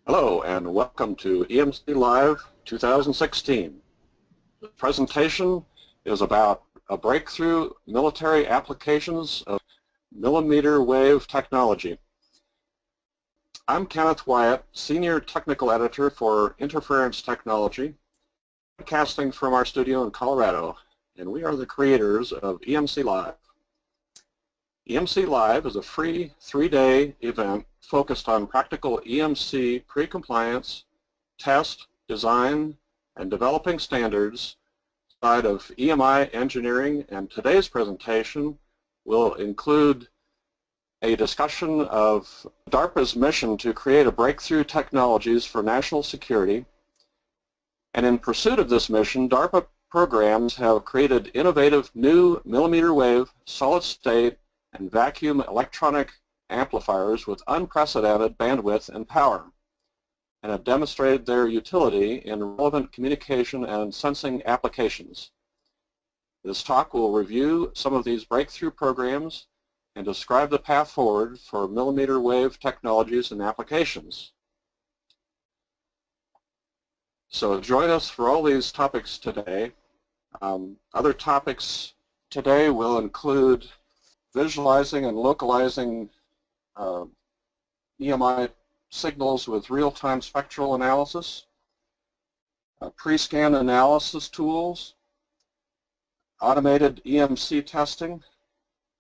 Hello and welcome to EMC Live 2016. The presentation is about a breakthrough military applications of millimeter wave technology. I'm Kenneth Wyatt, Senior Technical Editor for Interference Technology, broadcasting from our studio in Colorado, and we are the creators of EMC Live. EMC Live is a free 3-day event focused on practical EMC pre-compliance, test, design, and developing standards side of EMI engineering, and today's presentation will include a discussion of DARPA's mission to create a breakthrough technologies for national security. And in pursuit of this mission, DARPA programs have created innovative new millimeter wave, solid state, and vacuum electronic amplifiers with unprecedented bandwidth and power, and have demonstrated their utility in relevant communication and sensing applications. This talk will review some of these breakthrough programs and describe the path forward for millimeter wave technologies and applications. So join us for all these topics today. Other topics today will include visualizing and localizing EMI signals with real-time spectral analysis, pre-scan analysis tools, automated EMC testing,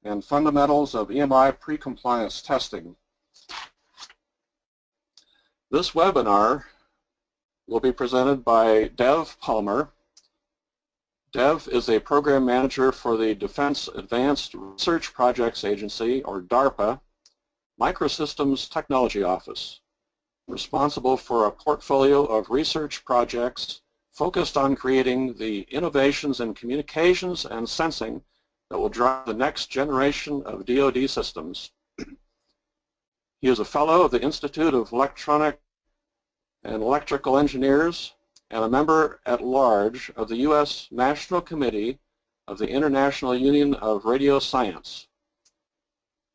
and fundamentals of EMI pre-compliance testing. This webinar will be presented by Dev Palmer. Dev is a program manager for the Defense Advanced Research Projects Agency, or DARPA, Microsystems Technology Office, responsible for a portfolio of research projects focused on creating the innovations in communications and sensing that will drive the next generation of DoD systems. He is a fellow of the Institute of Electronic and Electrical Engineers and a member at large of the U.S. National Committee of the International Union of Radio Science.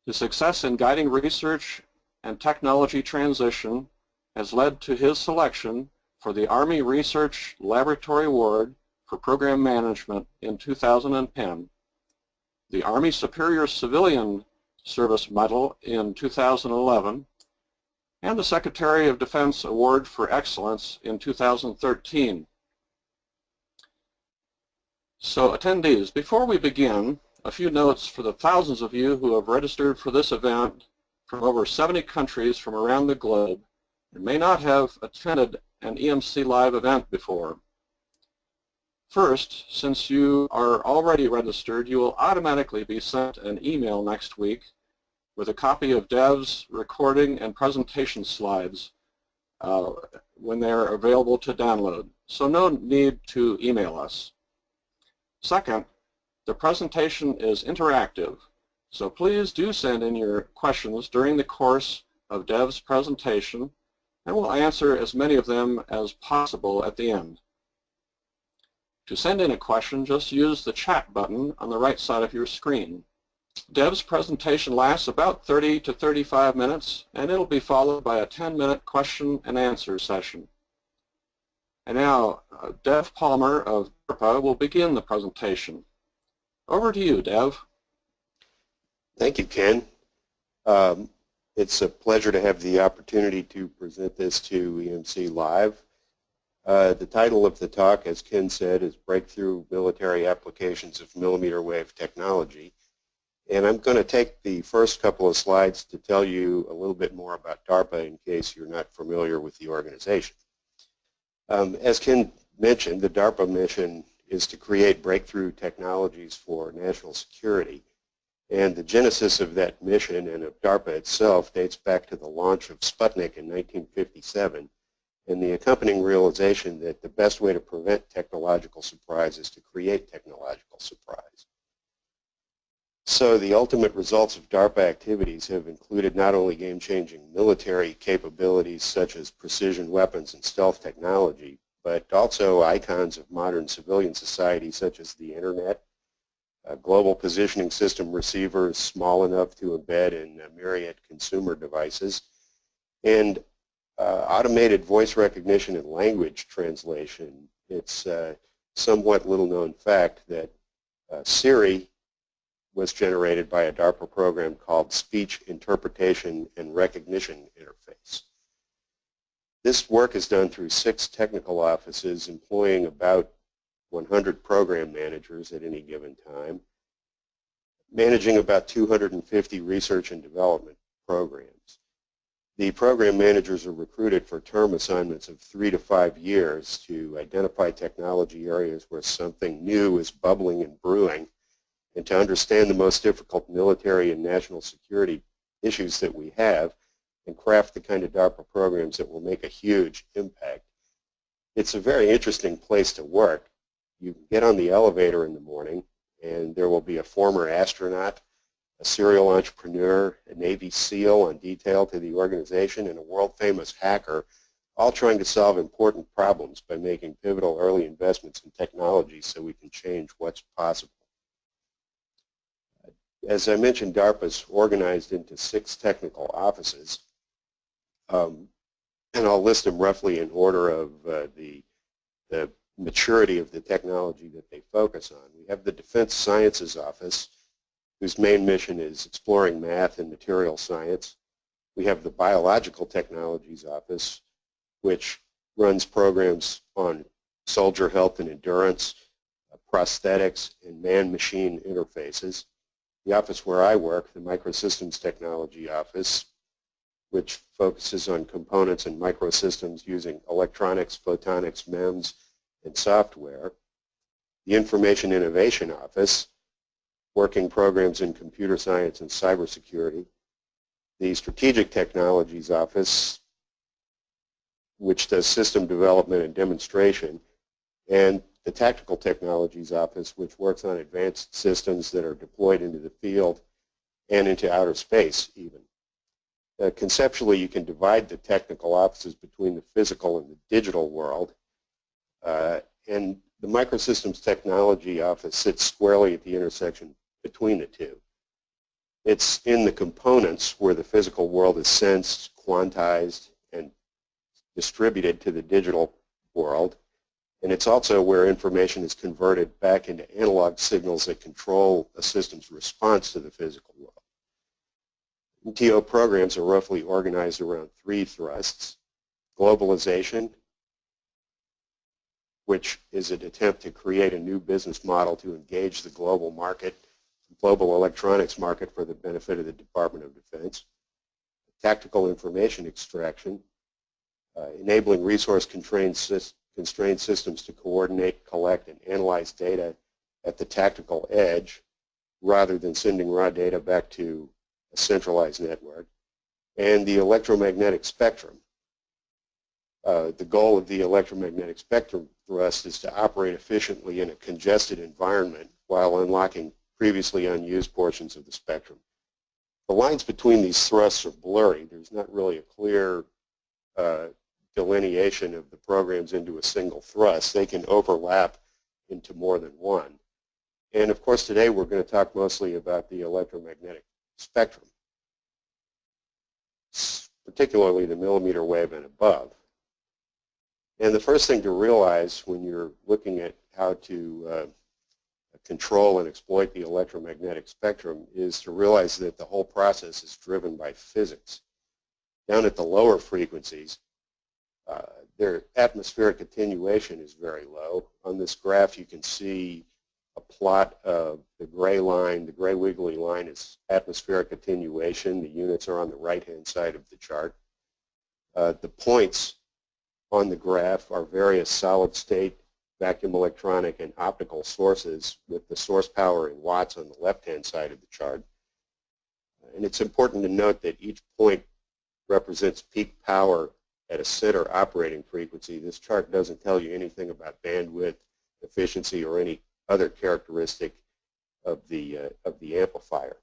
His success in guiding research and technology transition has led to his selection for the Army Research Laboratory Award for Program Management in 2010, the Army Superior Civilian Service Medal in 2011, and the Secretary of Defense Award for Excellence in 2013. So attendees, before we begin, a few notes for the thousands of you who have registered for this event from over 70 countries from around the globe and may not have attended an EMC Live event before. First, since you are already registered, you will automatically be sent an email next week with a copy of Dev's recording and presentation slides when they're available to download. So no need to email us. Second, the presentation is interactive, so please do send in your questions during the course of Dev's presentation, and we'll answer as many of them as possible at the end. To send in a question, just use the chat button on the right side of your screen. Dev's presentation lasts about 30 to 35 minutes, and it'll be followed by a 10-minute question and answer session. And now, Dev Palmer of DARPA will begin the presentation. Over to you, Dev. Thank you, Ken. It's a pleasure to have the opportunity to present this to EMC Live. The title of the talk, as Ken said, is Breakthrough Military Applications of Millimeter Wave Technology. And I'm going to take the first couple of slides to tell you a little bit more about DARPA in case you're not familiar with the organization. As Ken mentioned, the DARPA mission is to create breakthrough technologies for national security. And the genesis of that mission and of DARPA itself dates back to the launch of Sputnik in 1957 and the accompanying realization that the best way to prevent technological surprise is to create technological surprise. So the ultimate results of DARPA activities have included not only game-changing military capabilities such as precision weapons and stealth technology, but also icons of modern civilian society such as the Internet, global positioning system receivers small enough to embed in myriad consumer devices, and Automated voice recognition and language translation. It's a somewhat little-known fact that Siri was generated by a DARPA program called Speech Interpretation and Recognition Interface. This work is done through 6 technical offices employing about 100 program managers at any given time, managing about 250 research and development programs. The program managers are recruited for term assignments of 3 to 5 years to identify technology areas where something new is bubbling and brewing, and to understand the most difficult military and national security issues that we have, and craft the kind of DARPA programs that will make a huge impact. It's a very interesting place to work. You get on the elevator in the morning, and there will be a former astronaut, a serial entrepreneur, a Navy SEAL on detail to the organization, and a world-famous hacker, all trying to solve important problems by making pivotal early investments in technology so we can change what's possible. As I mentioned, DARPA is organized into 6 technical offices, and I'll list them roughly in order of the maturity of the technology that they focus on. We have the Defense Sciences Office, whose main mission is exploring math and material science. We have the Biological Technologies Office, which runs programs on soldier health and endurance, prosthetics, and man-machine interfaces. The office where I work, the Microsystems Technology Office, which focuses on components and microsystems using electronics, photonics, MEMS, and software. The Information Innovation Office, working programs in computer science and cybersecurity. The Strategic Technologies Office, which does system development and demonstration, and the Tactical Technologies Office, which works on advanced systems that are deployed into the field and into outer space even. Conceptually, you can divide the technical offices between the physical and the digital world, and the Microsystems Technology Office sits squarely at the intersection between the two. It's in the components where the physical world is sensed, quantized, and distributed to the digital world, and it's also where information is converted back into analog signals that control a system's response to the physical world. MTO programs are roughly organized around 3 thrusts: globalization, which is an attempt to create a new business model to engage the global market, global electronics market for the benefit of the Department of Defense. Tactical information extraction, enabling resource-constrained systems to coordinate, collect, and analyze data at the tactical edge rather than sending raw data back to a centralized network. And the electromagnetic spectrum. The goal of the electromagnetic spectrum thrust is to operate efficiently in a congested environment while unlocking previously unused portions of the spectrum. The lines between these thrusts are blurry. There's not really a clear delineation of the programs into a single thrust. They can overlap into more than one. And of course today we're going to talk mostly about the electromagnetic spectrum, particularly the millimeter wave and above. And the first thing to realize when you're looking at how to control and exploit the electromagnetic spectrum is to realize that the whole process is driven by physics. Down at the lower frequencies, their atmospheric attenuation is very low. On this graph you can see a plot of the gray line. The gray wiggly line is atmospheric attenuation. The units are on the right-hand side of the chart. The points on the graph are various solid-state, vacuum electronic, and optical sources with the source power in watts on the left-hand side of the chart. And it's important to note that each point represents peak power at a center operating frequency. This chart doesn't tell you anything about bandwidth, efficiency, or any other characteristic of the amplifier.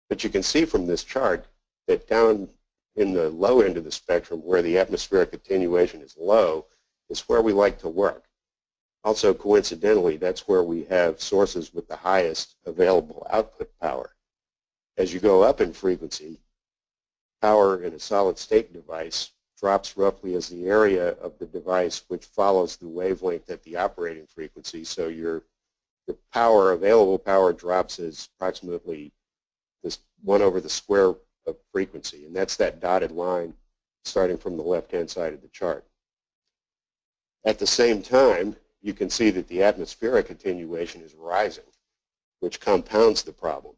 But you can see from this chart that down in the low end of the spectrum, where the atmospheric attenuation is low, is where we like to work. Also, coincidentally, that's where we have sources with the highest available output power. As you go up in frequency, power in a solid-state device drops roughly as the area of the device which follows the wavelength at the operating frequency. So your power, available power, drops as approximately this 1 over the square of frequency, and that's that dotted line starting from the left-hand side of the chart. At the same time, you can see that the atmospheric attenuation is rising, which compounds the problem.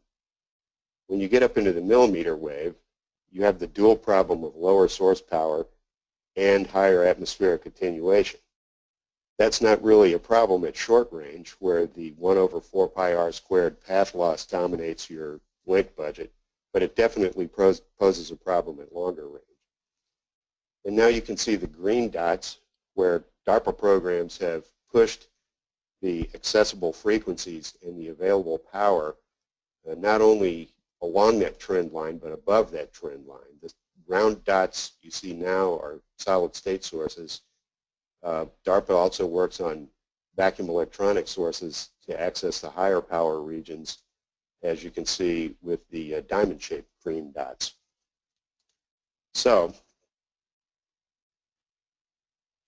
When you get up into the millimeter wave, you have the dual problem of lower source power and higher atmospheric attenuation. That's not really a problem at short range, where the 1 over 4 pi r squared path loss dominates your link budget, but it definitely poses a problem at longer range. And now you can see the green dots where DARPA programs have pushed the accessible frequencies and the available power not only along that trend line but above that trend line. The round dots you see now are solid state sources. DARPA also works on vacuum electronic sources to access the higher power regions, as you can see with the diamond-shaped green dots. So,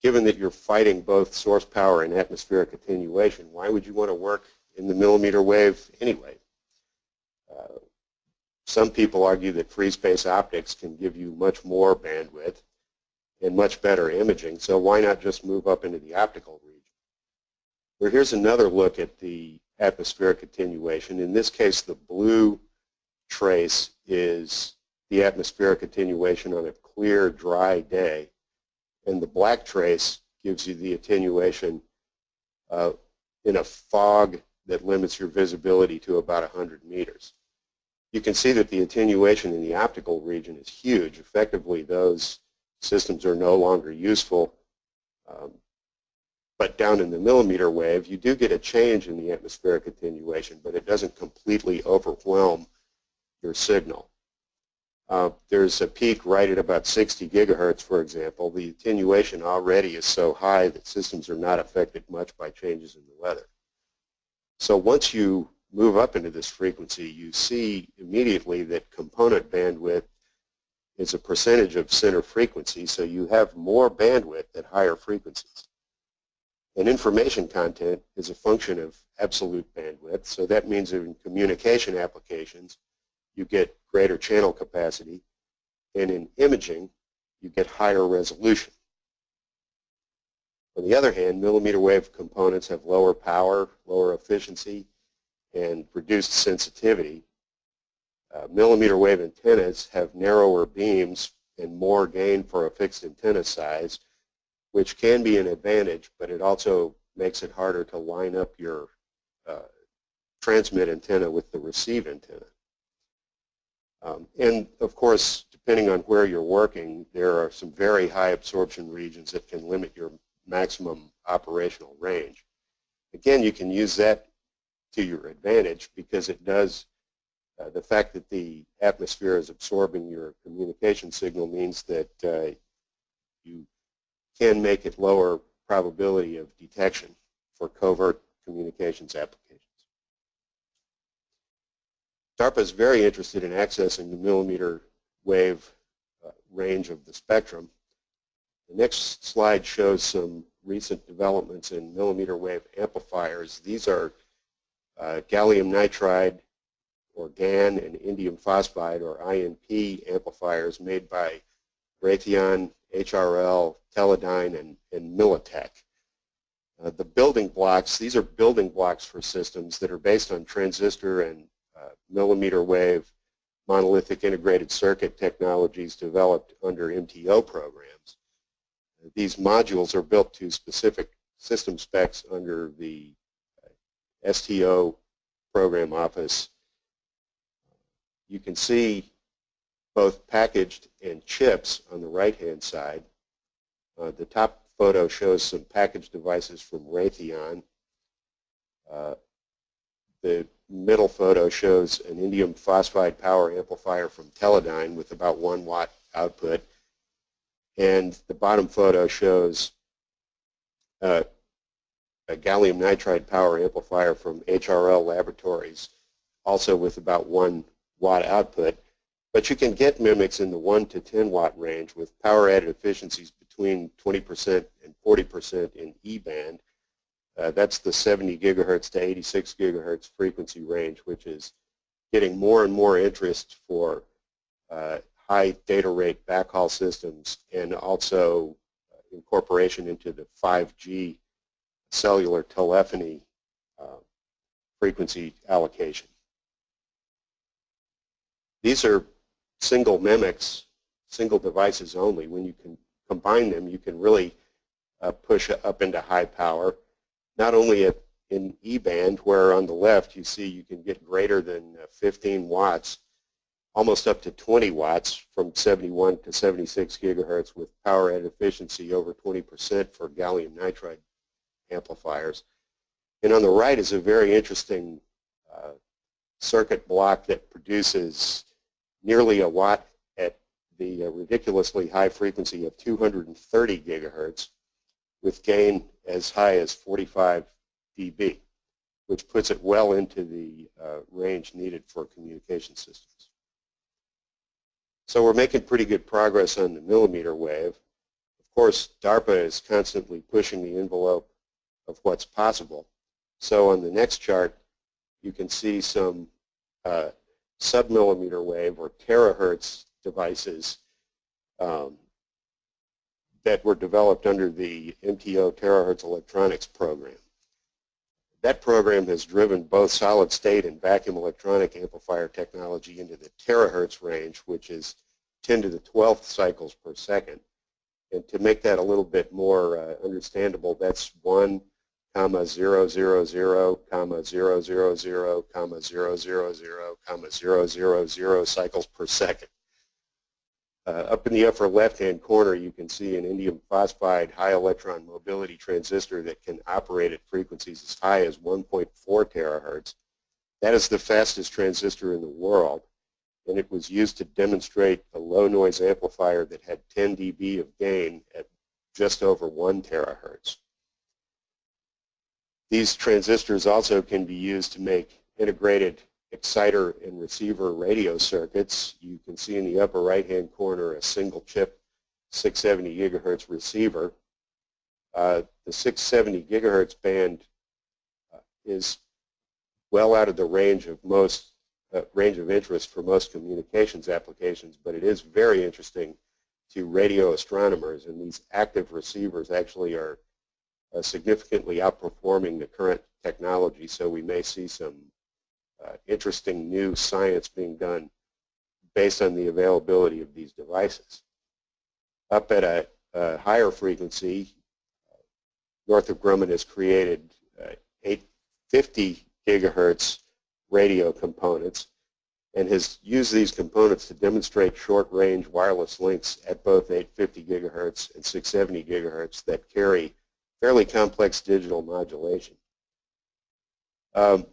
given that you're fighting both source power and atmospheric attenuation, why would you want to work in the millimeter wave anyway? Some people argue that free space optics can give you much more bandwidth and much better imaging, so why not just move up into the optical region? Well, here's another look at the atmospheric attenuation. In this case, the blue trace is the atmospheric attenuation on a clear, dry day, and the black trace gives you the attenuation in a fog that limits your visibility to about 100 meters. You can see that the attenuation in the optical region is huge. Effectively, those systems are no longer useful. But down in the millimeter wave, you do get a change in the atmospheric attenuation, but it doesn't completely overwhelm your signal. There's a peak right at about 60 gigahertz, for example. The attenuation already is so high that systems are not affected much by changes in the weather. So once you move up into this frequency, you see immediately that component bandwidth is a percentage of center frequency, so you have more bandwidth at higher frequencies. And information content is a function of absolute bandwidth, so that means in communication applications, you get greater channel capacity, and in imaging, you get higher resolution. On the other hand, millimeter wave components have lower power, lower efficiency, and reduced sensitivity. Millimeter wave antennas have narrower beams and more gain for a fixed antenna size, which can be an advantage, but it also makes it harder to line up your transmit antenna with the receive antenna. And of course, depending on where you're working, there are some very high absorption regions that can limit your maximum operational range. Again, you can use that to your advantage because it does, the fact that the atmosphere is absorbing your communication signal means that you can make it lower probability of detection for covert communications applications. DARPA is very interested in accessing the millimeter wave range of the spectrum. The next slide shows some recent developments in millimeter wave amplifiers. These are gallium nitride, or GaN, and indium phosphide, or INP, amplifiers made by Raytheon, HRL, Teledyne, and Militech. The building blocks, these are building blocks for systems that are based on transistor and millimeter wave monolithic integrated circuit technologies developed under MTO programs. These modules are built to specific system specs under the STO program office. You can see both packaged and chips on the right-hand side. The top photo shows some packaged devices from Raytheon. The middle photo shows an indium phosphide power amplifier from Teledyne with about 1 watt output. And the bottom photo shows a gallium nitride power amplifier from HRL Laboratories, also with about 1 watt output. But you can get mimics in the 1 to 10 watt range with power added efficiencies between 20% and 40% in E-band. That's the 70 gigahertz to 86 gigahertz frequency range, which is getting more and more interest for high data rate backhaul systems and also incorporation into the 5G cellular telephony frequency allocation. These are single mimics, single devices only. When you can combine them, you can really push up into high power, not only in E-band, where on the left you see you can get greater than 15 watts, almost up to 20 watts from 71 to 76 gigahertz with power added efficiency over 20% for gallium nitride amplifiers. And on the right is a very interesting circuit block that produces nearly a watt at the ridiculously high frequency of 230 gigahertz with gain as high as 45 dB, which puts it well into the range needed for communication systems. So we're making pretty good progress on the millimeter wave. Of course, DARPA is constantly pushing the envelope of what's possible. So on the next chart, you can see some sub-millimeter wave or terahertz devices that were developed under the MTO Terahertz Electronics program. That program has driven both solid-state and vacuum electronic amplifier technology into the terahertz range, which is 10 to the 12th cycles per second. And to make that a little bit more understandable, that's 1, 0, 0, 0, 0, 0, 0, 0, 0, 0, 0, 0, 0, 0, 0 cycles per second. Up in the upper left-hand corner, you can see an indium phosphide high electron mobility transistor that can operate at frequencies as high as 1.4 terahertz. That is the fastest transistor in the world, and it was used to demonstrate a low-noise amplifier that had 10 dB of gain at just over 1 terahertz. These transistors also can be used to make integrated exciter and receiver radio circuits. You can see in the upper right-hand corner a single chip 670 gigahertz receiver. The 670 gigahertz band is well out of the range of interest for most communications applications, but it is very interesting to radio astronomers, and these active receivers actually are significantly outperforming the current technology, so we may see some interesting new science being done based on the availability of these devices. Up at a higher frequency, Northrop Grumman has created 850 gigahertz radio components and has used these components to demonstrate short-range wireless links at both 850 gigahertz and 670 gigahertz that carry fairly complex digital modulation.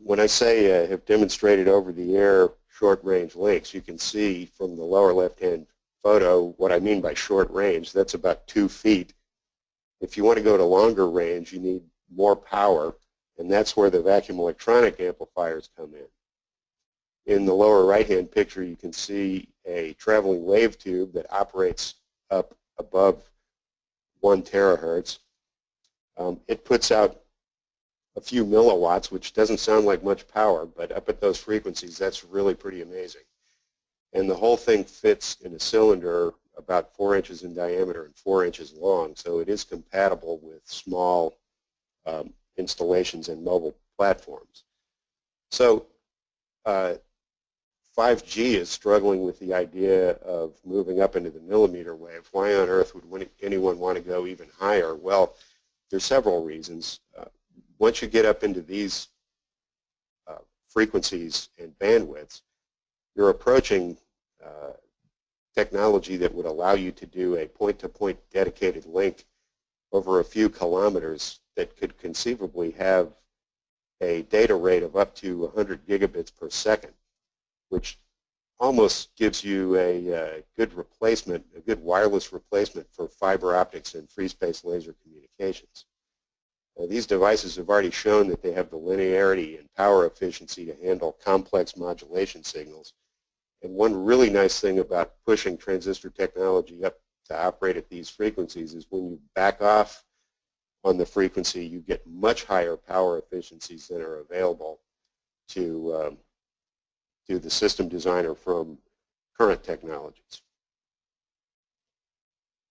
When I say have demonstrated over-the-air short-range links, you can see from the lower left-hand photo what I mean by short range. That's about 2 feet. If you want to go to longer range, you need more power, and that's where the vacuum electronic amplifiers come in. In the lower right-hand picture, you can see a traveling wave tube that operates up above 1 terahertz. It puts out a few milliwatts, which doesn't sound like much power, but up at those frequencies, that's really pretty amazing. And the whole thing fits in a cylinder about 4 inches in diameter and 4 inches long, so it is compatible with small installations and mobile platforms. So 5G is struggling with the idea of moving up into the millimeter wave. Why on earth would anyone want to go even higher? Well, there's several reasons. Once you get up into these frequencies and bandwidths, you're approaching technology that would allow you to do a point-to-point dedicated link over a few kilometers that could conceivably have a data rate of up to 100 gigabits per second, which almost gives you a good replacement, a good wireless replacement for fiber optics and free space laser communications. These devices have already shown that they have the linearity and power efficiency to handle complex modulation signals, And one really nice thing about pushing transistor technology up to operate at these frequencies is when you back off on the frequency, you get much higher power efficiencies than are available to the system designer from current technologies.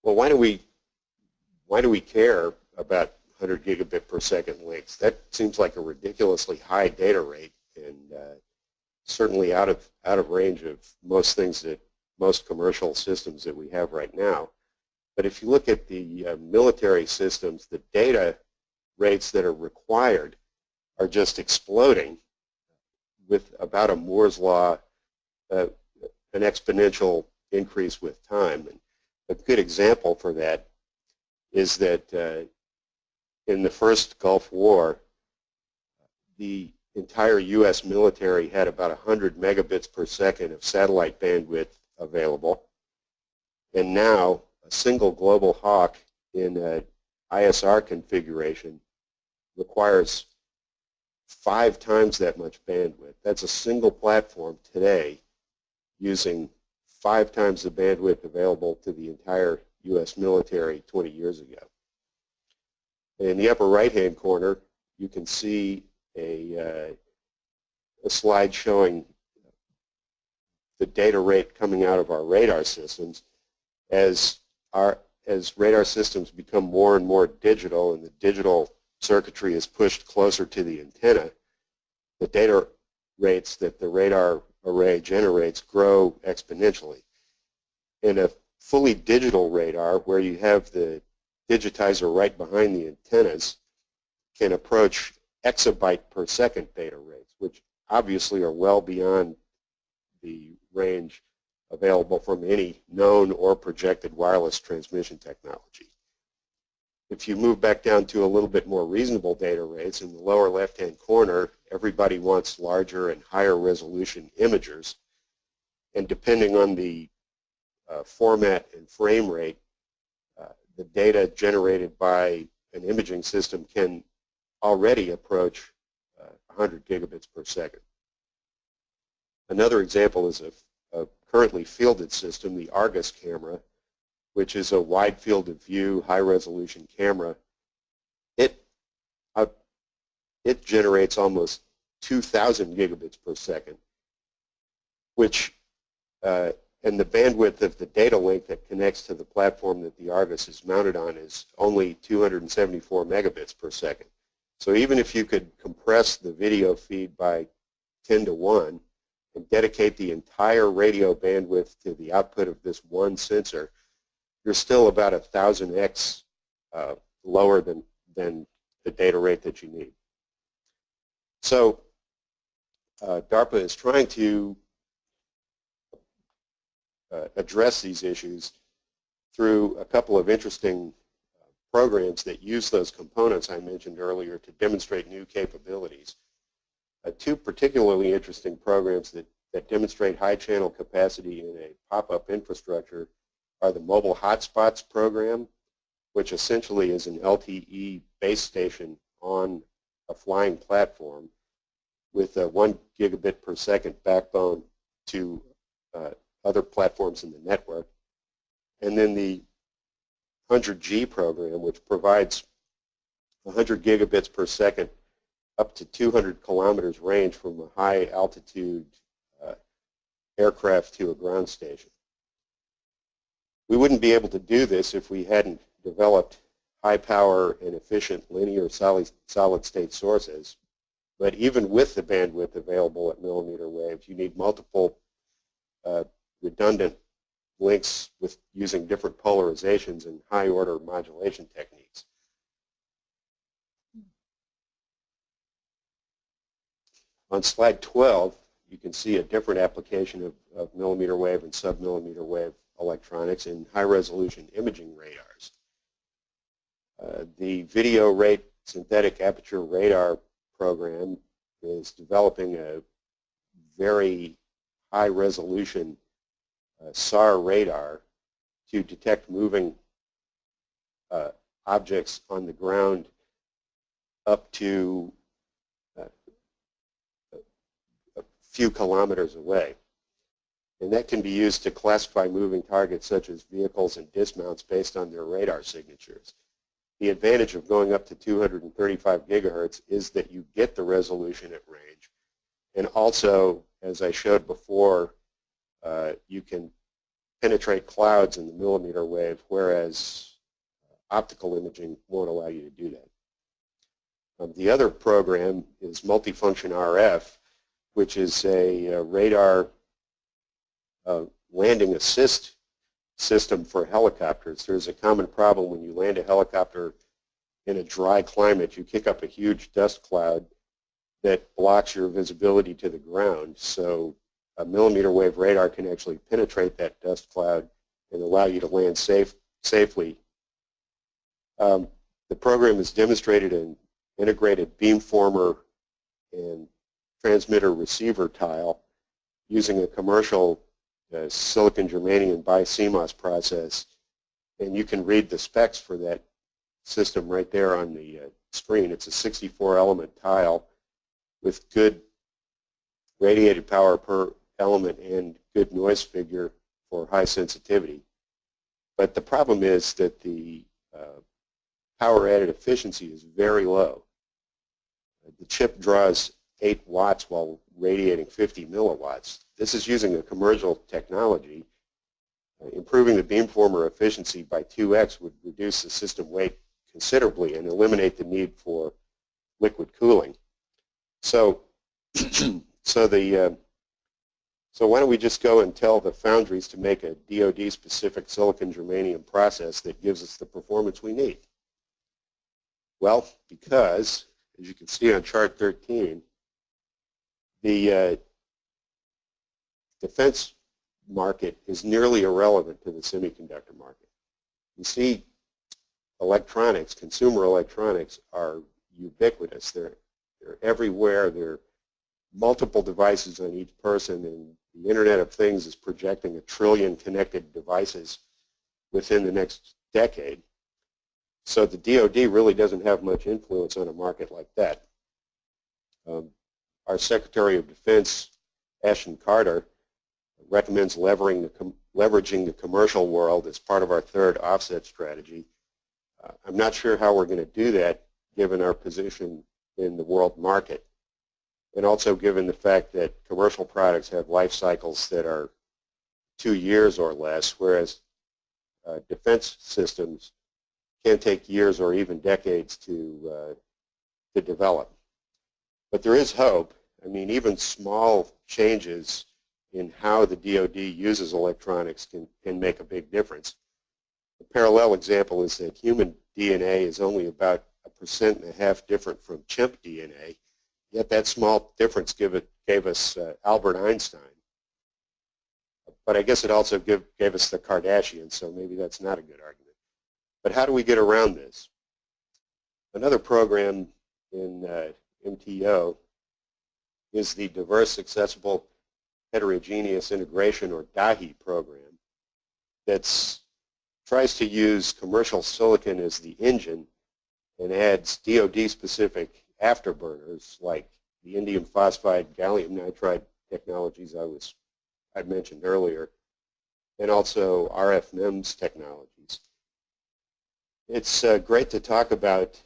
Well, why do we care about 100 gigabit per second links? That seems like a ridiculously high data rate, and certainly out of range of most things that most commercial systems that we have right now. But if you look at the military systems, the data rates that are required are just exploding with about a Moore's law, an exponential increase with time. And a good example for that is that in the first Gulf War, the entire U.S. military had about 100 megabits per second of satellite bandwidth available. And now a single global hawk in an ISR configuration requires 5 times that much bandwidth. That's a single platform today using 5 times the bandwidth available to the entire U.S. military 20 years ago. In the upper right-hand corner, you can see a slide showing the data rate coming out of our radar systems. As radar systems become more and more digital and the digital circuitry is pushed closer to the antenna, the data rates that the radar array generates grow exponentially. In a fully digital radar, where you have the digitizer right behind the antennas, can approach exabyte per second data rates, which obviously are well beyond the range available from any known or projected wireless transmission technology. If you move back down to a little bit more reasonable data rates, in the lower left-hand corner, everybody wants larger and higher resolution imagers. And depending on the format and frame rate, the data generated by an imaging system can already approach 100 gigabits per second. Another example is a currently fielded system, the Argus camera, which is a wide field of view, high-resolution camera. It generates almost 2,000 gigabits per second, which and the bandwidth of the data link that connects to the platform that the Argus is mounted on is only 274 megabits per second. So even if you could compress the video feed by 10 to 1 and dedicate the entire radio bandwidth to the output of this one sensor, you're still about 1,000x lower than the data rate that you need. So DARPA is trying to address these issues through a couple of interesting programs that use those components I mentioned earlier to demonstrate new capabilities. Two particularly interesting programs that demonstrate high channel capacity in a pop-up infrastructure are the Mobile Hotspots program, which essentially is an LTE base station on a flying platform with a 1 gigabit per second backbone to other platforms in the network. And then the 100G program, which provides 100 gigabits per second up to 200 kilometers range from a high altitude aircraft to a ground station. We wouldn't be able to do this if we hadn't developed high power and efficient linear solid state sources. But even with the bandwidth available at millimeter waves, you need multiple redundant links with using different polarizations and high order modulation techniques. On slide 12, you can see a different application of millimeter wave and sub-millimeter wave electronics in high-resolution imaging radars. The video rate synthetic aperture radar program is developing a very high-resolution SAR radar to detect moving objects on the ground up to a few kilometers away. And that can be used to classify moving targets such as vehicles and dismounts based on their radar signatures. The advantage of going up to 235 gigahertz is that you get the resolution at range. And also, as I showed before, you can penetrate clouds in the millimeter wave, whereas optical imaging won't allow you to do that. The other program is multifunction RF, which is a radar landing assist system for helicopters. There's a common problem when you land a helicopter in a dry climate. You kick up a huge dust cloud that blocks your visibility to the ground. So a millimeter wave radar can actually penetrate that dust cloud and allow you to land safely. The program has demonstrated an integrated beamformer and transmitter receiver tile using a commercial silicon germanium bi-CMOS process, and you can read the specs for that system right there on the screen. It's a 64 element tile with good radiated power per element and good noise figure for high sensitivity. But the problem is that the power added efficiency is very low. The chip draws 8 watts while radiating 50 milliwatts. This is using a commercial technology. Improving the beamformer efficiency by 2x would reduce the system weight considerably and eliminate the need for liquid cooling. So, so why don't we just go and tell the foundries to make a DoD-specific silicon germanium process that gives us the performance we need? Well, because, as you can see on chart 13, the defense market is nearly irrelevant to the semiconductor market. You see, electronics, consumer electronics, are ubiquitous. They're everywhere. There are multiple devices on each person, and the Internet of Things is projecting 1 trillion connected devices within the next decade. So the DoD really doesn't have much influence on a market like that. Our Secretary of Defense, Ashton Carter, recommends leveraging the commercial world as part of our third offset strategy. I'm not sure how we're going to do that given our position in the world market, and also given the fact that commercial products have life cycles that are 2 years or less, whereas defense systems can take years or even decades to develop. But there is hope. I mean, even small changes in how the DoD uses electronics can make a big difference. A parallel example is that human DNA is only about 1.5% different from chimp DNA, yet that small difference gave us Albert Einstein. But I guess it also gave us the Kardashians, so maybe that's not a good argument. But how do we get around this? Another program in MTO is the Diverse Accessible Heterogeneous Integration, or DAHI program, that tries to use commercial silicon as the engine and adds DoD-specific afterburners like the indium phosphide, gallium nitride technologies I mentioned earlier, and also RF MEMS technologies. It's great to talk about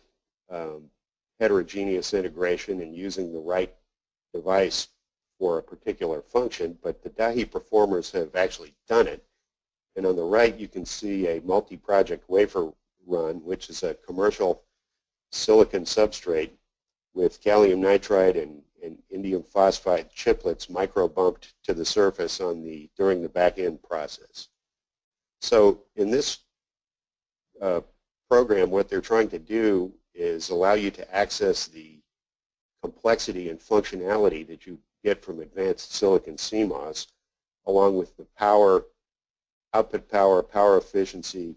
heterogeneous integration and using the right device for a particular function, but the DAHI performers have actually done it. And on the right you can see a multi-project wafer run, which is a commercial silicon substrate with gallium nitride and indium phosphide chiplets micro-bumped to the surface during the back-end process. So in this program, what they're trying to do is allow you to access the complexity and functionality that you get from advanced silicon CMOS, along with the power, output power, power efficiency,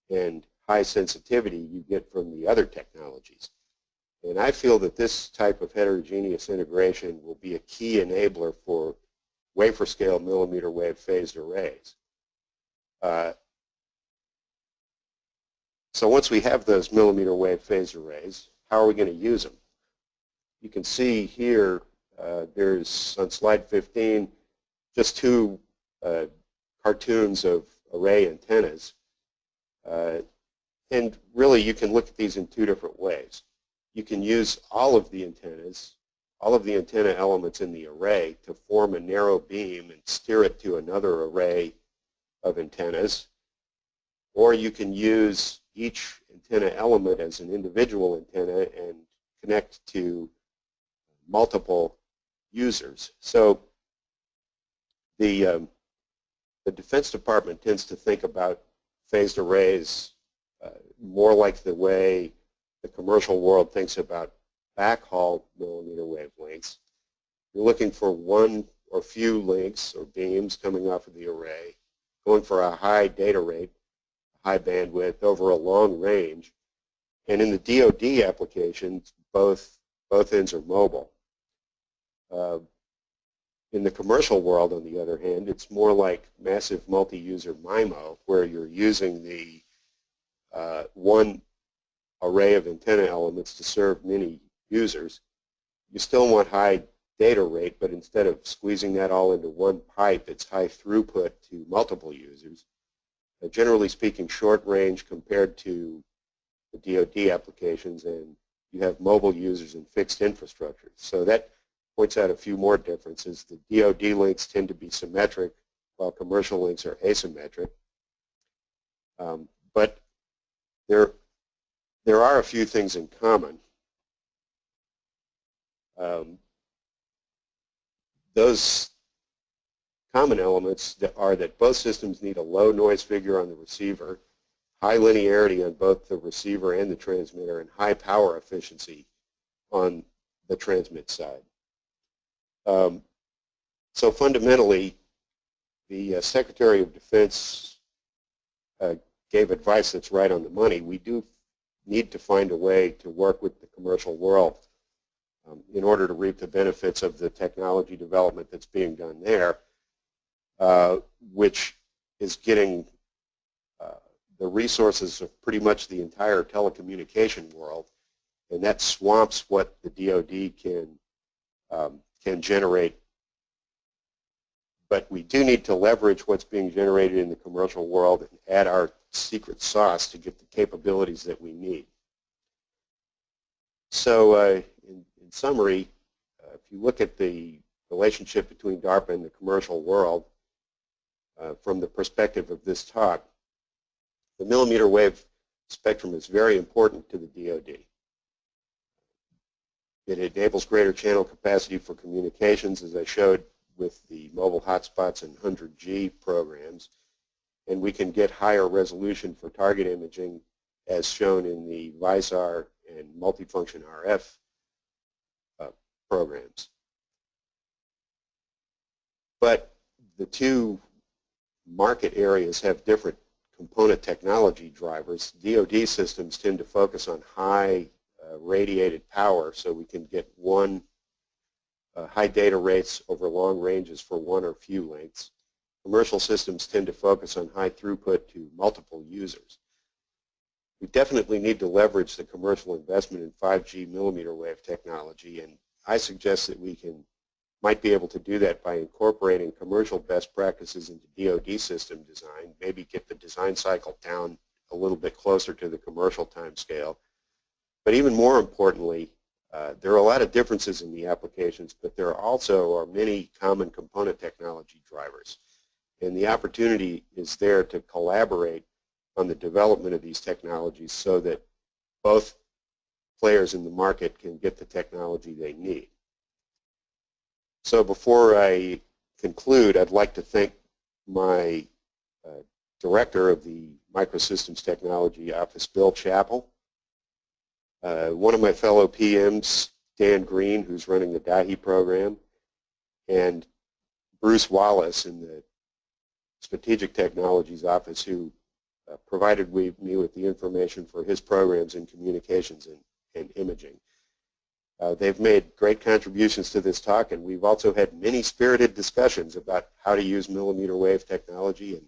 and high sensitivity you get from the other technologies. And I feel that this type of heterogeneous integration will be a key enabler for wafer scale millimeter wave phased arrays. So once we have those millimeter wave phased arrays, how are we going to use them? You can see here, there's on slide 15 just two cartoons of array antennas. And really, you can look at these in two different ways. You can use all of the antennas, all of the antenna elements in the array to form a narrow beam and steer it to another array of antennas. Or you can use each antenna element as an individual antenna and connect to multiple users. So the Defense Department tends to think about phased arrays more like the way the commercial world thinks about backhaul millimeter wave links. You're looking for one or few links or beams coming off of the array, going for a high data rate, high bandwidth over a long range. And in the DoD applications, both ends are mobile. In the commercial world, on the other hand, it's more like massive multi-user MIMO, where you're using the one array of antenna elements to serve many users. You still want high data rate, but instead of squeezing that all into one pipe, it's high throughput to multiple users. Generally speaking, short range compared to the DoD applications, and you have mobile users and fixed infrastructure. So that points out a few more differences. The DoD links tend to be symmetric, while commercial links are asymmetric. But there are a few things in common. Those common elements are that both systems need a low noise figure on the receiver, high linearity on both the receiver and the transmitter, and high power efficiency on the transmit side. So fundamentally, the Secretary of Defense gave advice that's right on the money. We do need to find a way to work with the commercial world in order to reap the benefits of the technology development that's being done there, which is getting the resources of pretty much the entire telecommunication world, and that swamps what the DoD can generate. But we do need to leverage what's being generated in the commercial world and add our secret sauce to get the capabilities that we need. So in summary, if you look at the relationship between DARPA and the commercial world from the perspective of this talk, the millimeter wave spectrum is very important to the DoD. It enables greater channel capacity for communications, as I showed with the mobile hotspots and 100G programs, and we can get higher resolution for target imaging as shown in the VISAR and multifunction RF programs. But the two market areas have different component technology drivers. DoD systems tend to focus on high radiated power, so we can get high data rates over long ranges for one or few links. Commercial systems tend to focus on high throughput to multiple users. We definitely need to leverage the commercial investment in 5G millimeter wave technology, and I suggest that we might be able to do that by incorporating commercial best practices into DoD system design, maybe get the design cycle down a little bit closer to the commercial time scale. But even more importantly, there are a lot of differences in the applications, but there also are many common component technology drivers. And the opportunity is there to collaborate on the development of these technologies so that both players in the market can get the technology they need. So before I conclude, I'd like to thank my director of the Microsystems Technology Office, Bill Chappell, one of my fellow PMs, Dan Green, who's running the DAHI program, and Bruce Wallace in the Strategic Technologies Office, who provided me with the information for his programs in communications and imaging. They've made great contributions to this talk, and we've also had many spirited discussions about how to use millimeter wave technology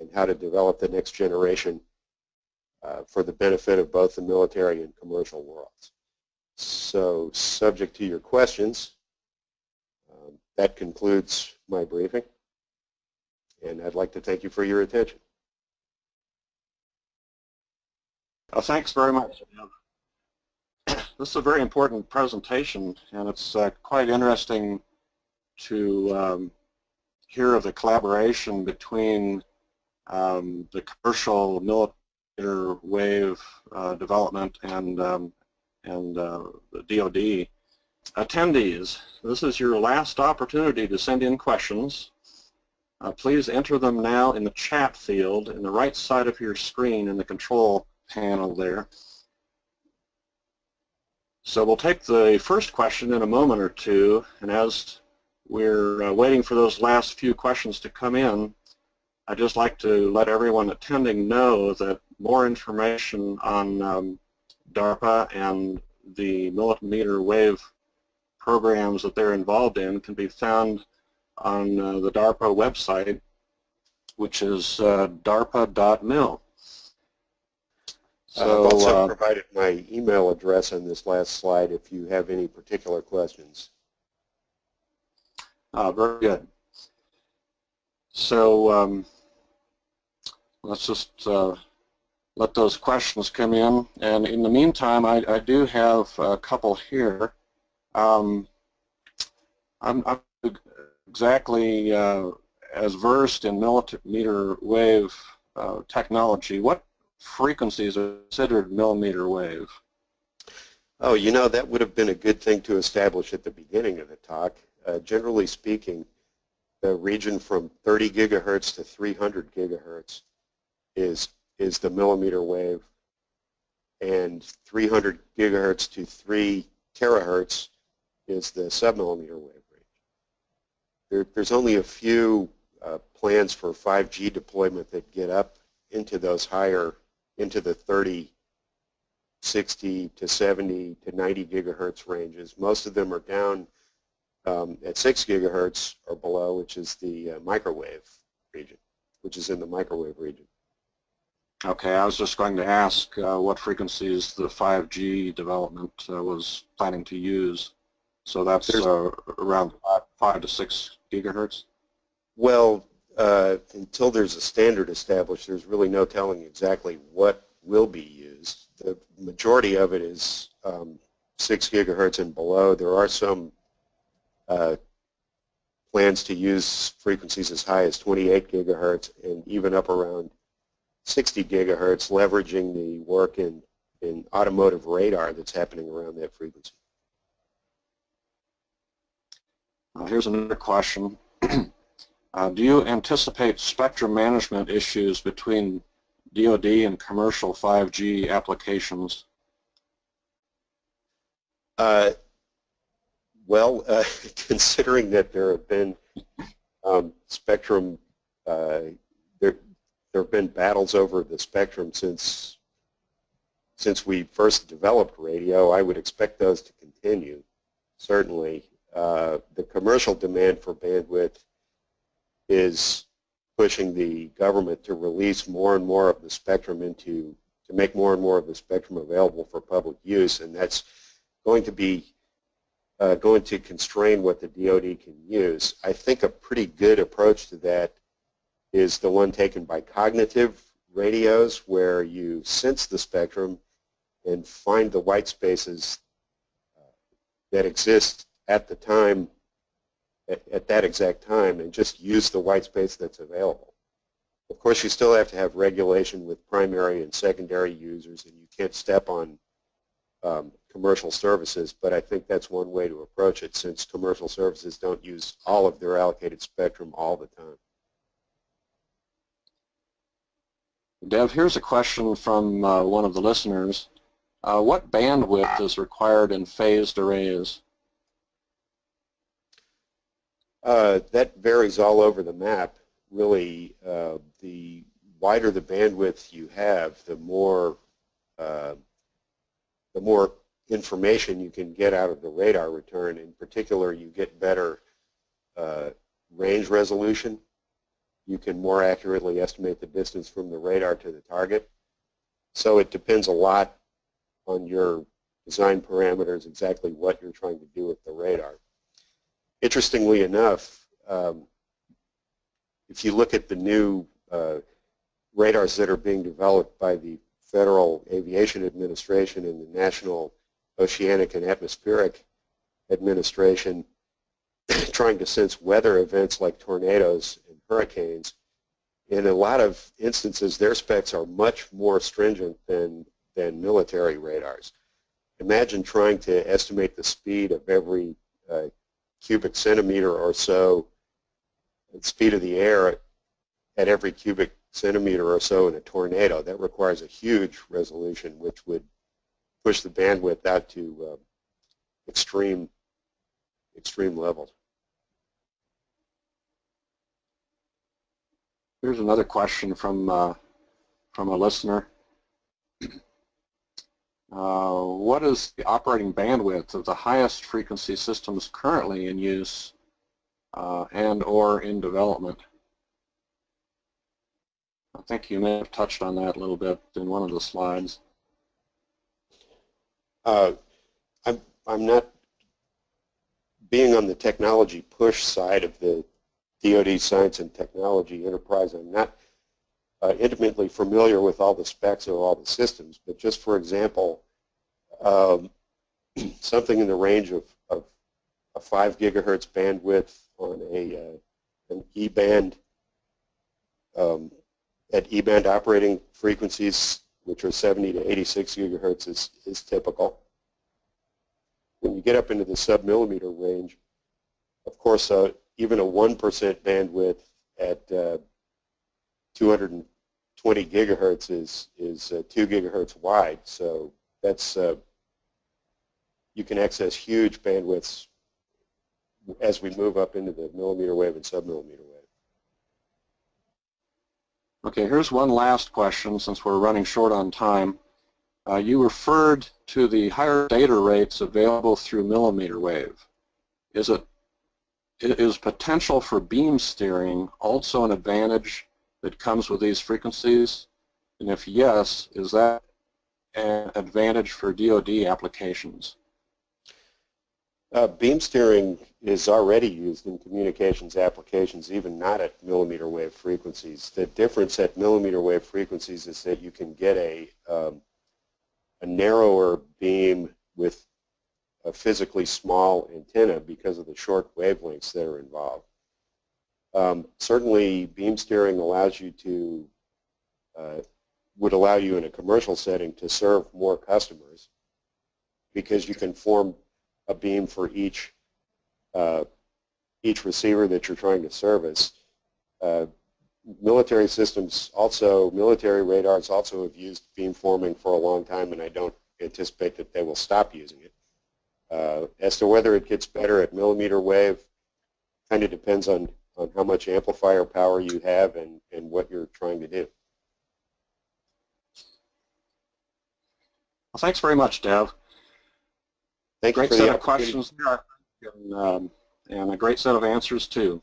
and how to develop the next generation for the benefit of both the military and commercial worlds. So, subject to your questions, that concludes my briefing. And I'd like to thank you for your attention. Thanks very much. This is a very important presentation, and it's quite interesting to hear of the collaboration between the commercial millimeter wave development and the DoD. Attendees, this is your last opportunity to send in questions. Please enter them now in the chat field in the right side of your screen in the control panel there. So we'll take the first question in a moment or two, and as we're waiting for those last few questions to come in, I'd just like to let everyone attending know that more information on DARPA and the millimeter wave programs that they're involved in can be found on the DARPA website, which is darpa.mil. So, I've also provided my email address on this last slide if you have any particular questions. Very good. So let's just let those questions come in. And in the meantime, I do have a couple here. I'm not exactly as versed in millimeter wave technology. What frequencies are considered millimeter wave? Oh, you know, that would have been a good thing to establish at the beginning of the talk. Generally speaking, the region from 30 gigahertz to 300 gigahertz is the millimeter wave, and 300 gigahertz to 3 terahertz is the submillimeter wave range. There's only a few plans for 5G deployment that get up into those higher, into the 30, 60 to 70 to 90 gigahertz ranges. Most of them are down at 6 gigahertz or below, which is the microwave region, which is in the microwave region. Okay, I was just going to ask what frequencies the 5G development was planning to use. So that's around 5 to 6 gigahertz? Well, until there's a standard established, there's really no telling exactly what will be used. The majority of it is 6 gigahertz and below. There are some plans to use frequencies as high as 28 gigahertz and even up around 60 gigahertz, leveraging the work in automotive radar that's happening around that frequency. Here's another question. Do you anticipate spectrum management issues between DoD and commercial 5G applications? Well, considering that there have been spectrum, there have been battles over the spectrum since we first developed radio, I would expect those to continue, certainly. The commercial demand for bandwidth is pushing the government to release more and more of the spectrum to make more and more of the spectrum available for public use, and that's going to constrain what the DoD can use. I think a pretty good approach to that is the one taken by cognitive radios, where you sense the spectrum and find the white spaces that exist at the time, at that exact time, and just use the white space that's available. Of course, you still have to have regulation with primary and secondary users, and you can't step on commercial services, but I think that's one way to approach it, since commercial services don't use all of their allocated spectrum all the time. Dev, here's a question from one of the listeners. What bandwidth is required in phased arrays? That varies all over the map. Really, the wider the bandwidth you have, the more information you can get out of the radar return. In particular, you get better range resolution. You can more accurately estimate the distance from the radar to the target. So it depends a lot on your design parameters, exactly what you're trying to do with the radar. Interestingly enough, if you look at the new radars that are being developed by the Federal Aviation Administration and the National Oceanic and Atmospheric Administration, trying to sense weather events like tornadoes and hurricanes, in a lot of instances their specs are much more stringent than military radars. Imagine trying to estimate the speed of every cubic centimeter or so, the speed of the air at every cubic centimeter or so in a tornado. That requires a huge resolution, which would push the bandwidth out to extreme levels. Here's another question from a listener. What is the operating bandwidth of the highest frequency systems currently in use and or in development? I think you may have touched on that a little bit in one of the slides. I'm not, being on the technology push side of the DoD Science and Technology Enterprise, I'm not intimately familiar with all the specs of all the systems, but just for example, something in the range of a 5 gigahertz bandwidth on an E-band at E-band operating frequencies, which are 70 to 86 gigahertz, is typical. When you get up into the sub-millimeter range, of course, even a 1% bandwidth at 220 gigahertz is 2 gigahertz wide. So that's you can access huge bandwidths as we move up into the millimeter wave and sub-millimeter wave. Okay, here's one last question since we're running short on time. You referred to the higher data rates available through millimeter wave. Is potential for beam steering also an advantage that comes with these frequencies? And if yes, is that an advantage for DoD applications? Beam steering is already used in communications applications, even not at millimeter wave frequencies. The difference at millimeter wave frequencies is that you can get a narrower beam with a physically small antenna because of the short wavelengths that are involved. Certainly, beam steering allows you to, would allow you in a commercial setting to serve more customers because you can form a beam for each receiver that you're trying to service. Military systems also, military radars also have used beam forming for a long time, and I don't anticipate that they will stop using it. As to whether it gets better at millimeter wave, kind of depends on how much amplifier power you have and what you're trying to do. Well, thanks very much, Dev. Thank you great for set the of questions there, and a great set of answers too.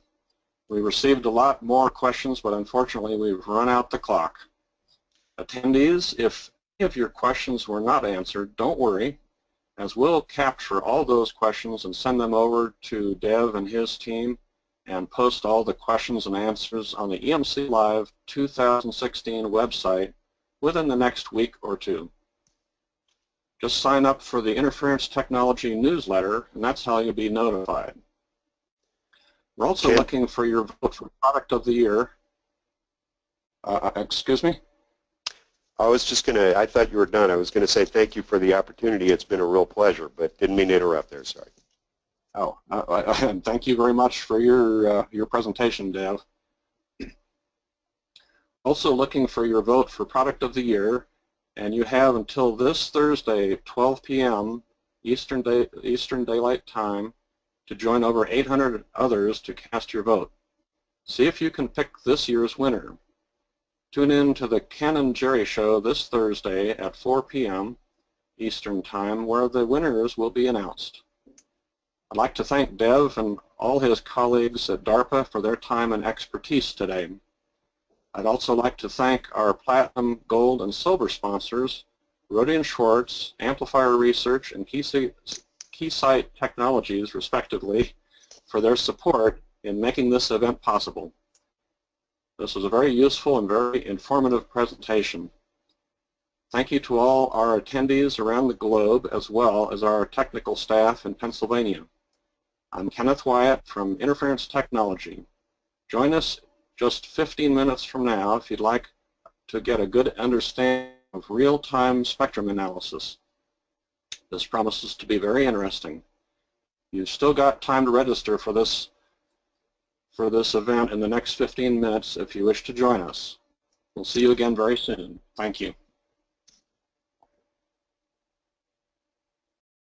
We received a lot more questions, but unfortunately we've run out the clock. Attendees, if any of your questions were not answered, don't worry, as we'll capture all those questions and send them over to Dev and his team and post all the questions and answers on the EMC Live 2016 website within the next week or two. Just sign up for the Interference Technology newsletter, and that's how you'll be notified. We're also looking for your vote for Product of the Year. Excuse me? I was just going to, I thought you were done. I was going to say thank you for the opportunity. It's been a real pleasure, but didn't mean to interrupt there, sorry. Oh, thank you very much for your presentation, Dev. Also looking for your vote for Product of the Year, and you have until this Thursday, 12 p.m. Eastern Daylight Time, to join over 800 others to cast your vote. See if you can pick this year's winner. Tune in to the Ken and Jerry Show this Thursday at 4 p.m. Eastern Time, where the winners will be announced. I'd like to thank Dev and all his colleagues at DARPA for their time and expertise today. I'd also like to thank our Platinum, Gold, and Silver sponsors, Rodian Schwartz, Amplifier Research, and Keysight Technologies, respectively, for their support in making this event possible. This was a very useful and very informative presentation. Thank you to all our attendees around the globe as well as our technical staff in Pennsylvania. I'm Kenneth Wyatt from Interference Technology. Join us just 15 minutes from now if you'd like to get a good understanding of real-time spectrum analysis. This promises to be very interesting. You've still got time to register for this event in the next 15 minutes if you wish to join us. We'll see you again very soon. Thank you.